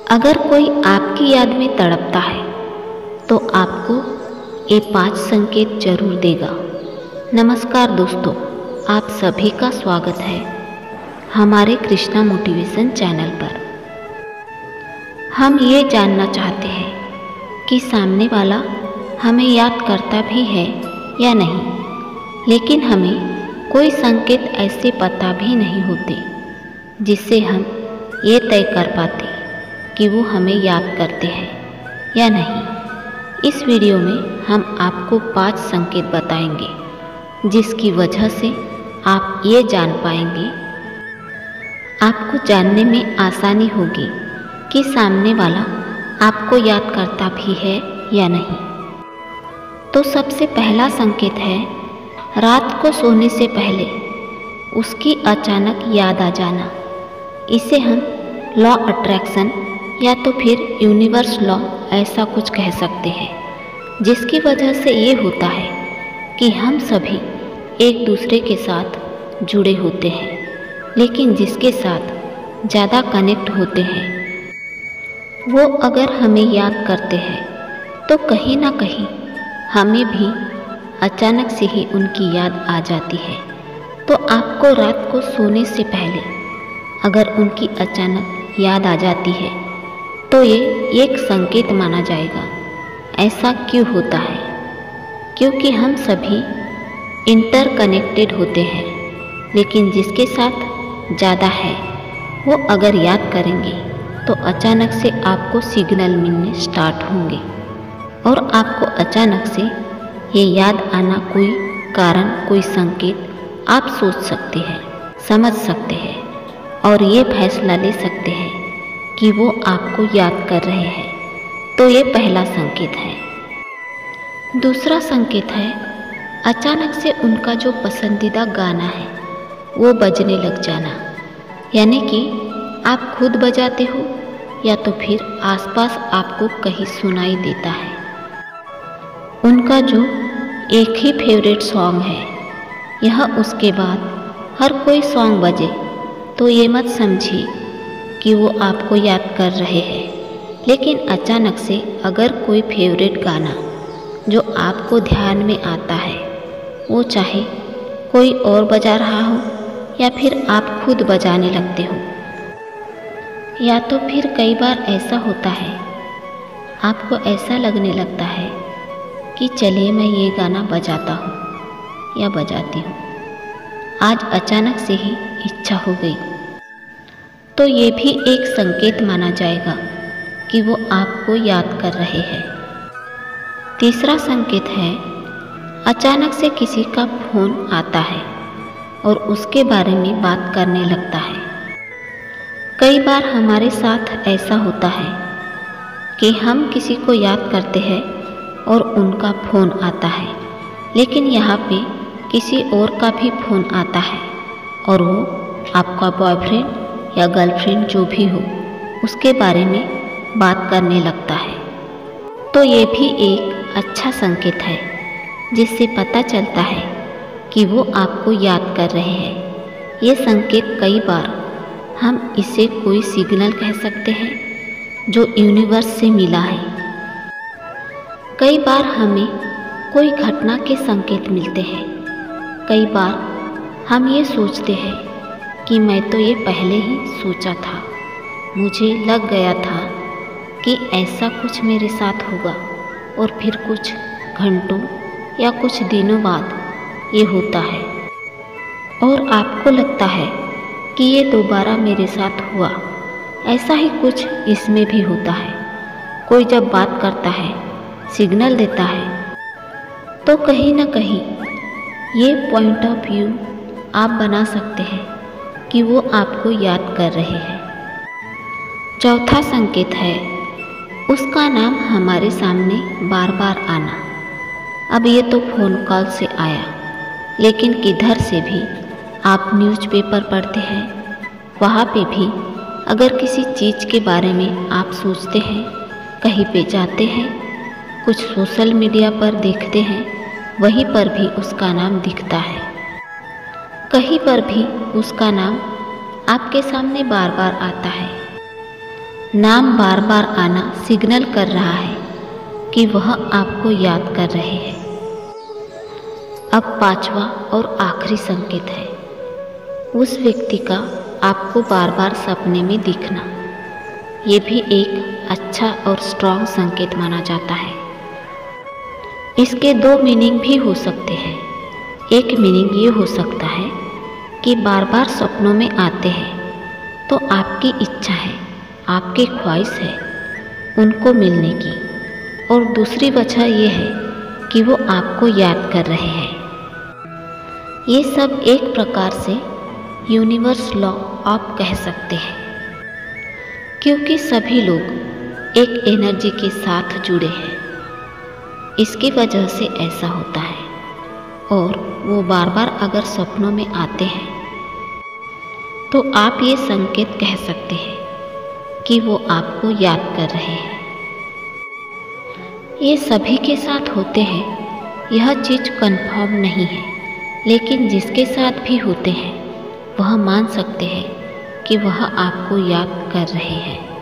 अगर कोई आपकी याद में तड़पता है तो आपको ये 5 संकेत जरूर देगा। नमस्कार दोस्तों, आप सभी का स्वागत है हमारे कृष्णा मोटिवेशन चैनल पर। हम ये जानना चाहते हैं कि सामने वाला हमें याद करता भी है या नहीं, लेकिन हमें कोई संकेत ऐसे पता भी नहीं होते जिससे हम ये तय कर पाते कि वो हमें याद करते हैं या नहीं। इस वीडियो में हम आपको 5 संकेत बताएंगे जिसकी वजह से आप ये जान पाएंगे, आपको जानने में आसानी होगी कि सामने वाला आपको याद करता भी है या नहीं। तो सबसे पहला संकेत है रात को सोने से पहले उसकी अचानक याद आ जाना। इसे हम लॉ अट्रैक्शन या तो फिर यूनिवर्स लॉ ऐसा कुछ कह सकते हैं, जिसकी वजह से ये होता है कि हम सभी एक दूसरे के साथ जुड़े होते हैं, लेकिन जिसके साथ ज़्यादा कनेक्ट होते हैं वो अगर हमें याद करते हैं तो कहीं ना कहीं हमें भी अचानक से ही उनकी याद आ जाती है। तो आपको रात को सोने से पहले अगर उनकी अचानक याद आ जाती है तो ये एक संकेत माना जाएगा। ऐसा क्यों होता है? क्योंकि हम सभी इंटरकनेक्टेड होते हैं, लेकिन जिसके साथ ज़्यादा है वो अगर याद करेंगे तो अचानक से आपको सिग्नल मिलने स्टार्ट होंगे और आपको अचानक से ये याद आना कोई कारण, कोई संकेत आप सोच सकते हैं, समझ सकते हैं और ये फैसला ले सकते हैं कि वो आपको याद कर रहे हैं। तो ये पहला संकेत है। दूसरा संकेत है अचानक से उनका जो पसंदीदा गाना है वो बजने लग जाना, यानी कि आप खुद बजाते हो या तो फिर आसपास आपको कहीं सुनाई देता है। उनका जो एक ही फेवरेट सॉन्ग है, यह उसके बाद हर कोई सॉन्ग बजे तो ये मत समझिए कि वो आपको याद कर रहे हैं, लेकिन अचानक से अगर कोई फेवरेट गाना जो आपको ध्यान में आता है वो चाहे कोई और बजा रहा हो या फिर आप खुद बजाने लगते हो, या तो फिर कई बार ऐसा होता है आपको ऐसा लगने लगता है कि चलिए मैं ये गाना बजाता हूँ या बजाती हूँ, आज अचानक से ही इच्छा हो गई, तो ये भी एक संकेत माना जाएगा कि वो आपको याद कर रहे हैं। तीसरा संकेत है अचानक से किसी का फोन आता है और उसके बारे में बात करने लगता है। कई बार हमारे साथ ऐसा होता है कि हम किसी को याद करते हैं और उनका फ़ोन आता है, लेकिन यहाँ पे किसी और का भी फ़ोन आता है और वो आपका बॉयफ्रेंड या गर्लफ्रेंड जो भी हो उसके बारे में बात करने लगता है। तो ये भी एक अच्छा संकेत है जिससे पता चलता है कि वो आपको याद कर रहे हैं। ये संकेत कई बार हम इसे कोई सिग्नल कह सकते हैं जो यूनिवर्स से मिला है। कई बार हमें कोई घटना के संकेत मिलते हैं। कई बार हम ये सोचते हैं कि मैं तो ये पहले ही सोचा था, मुझे लग गया था कि ऐसा कुछ मेरे साथ होगा, और फिर कुछ घंटों या कुछ दिनों बाद ये होता है और आपको लगता है कि ये दोबारा मेरे साथ हुआ। ऐसा ही कुछ इसमें भी होता है। कोई जब बात करता है, सिग्नल देता है, तो कहीं ना कहीं ये पॉइंट ऑफ व्यू आप बना सकते हैं कि वो आपको याद कर रहे हैं। चौथा संकेत है उसका नाम हमारे सामने बार बार आना। अब ये तो फ़ोन कॉल से आया, लेकिन किधर से भी आप न्यूज़पेपर पढ़ते हैं, वहाँ पे भी अगर किसी चीज़ के बारे में आप सोचते हैं, कहीं पे जाते हैं, कुछ सोशल मीडिया पर देखते हैं, वहीं पर भी उसका नाम दिखता है। कहीं पर भी उसका नाम आपके सामने बार बार आता है। नाम बार बार आना सिग्नल कर रहा है कि वह आपको याद कर रहे हैं। अब पांचवा और आखिरी संकेत है उस व्यक्ति का आपको बार बार सपने में दिखना। ये भी एक अच्छा और स्ट्रॉन्ग संकेत माना जाता है। इसके दो मीनिंग भी हो सकते हैं। एक मीनिंग ये हो सकता है कि बार बार सपनों में आते हैं तो आपकी इच्छा है, आपकी ख्वाहिश है उनको मिलने की, और दूसरी वजह ये है कि वो आपको याद कर रहे हैं। ये सब एक प्रकार से यूनिवर्स लॉ आप कह सकते हैं, क्योंकि सभी लोग एक एनर्जी के साथ जुड़े हैं। इसकी वजह से ऐसा होता है, और वो बार बार अगर सपनों में आते हैं तो आप ये संकेत कह सकते हैं कि वो आपको याद कर रहे हैं। ये सभी के साथ होते हैं, यह चीज़ कंफर्म नहीं है, लेकिन जिसके साथ भी होते हैं वह मान सकते हैं कि वह आपको याद कर रहे हैं।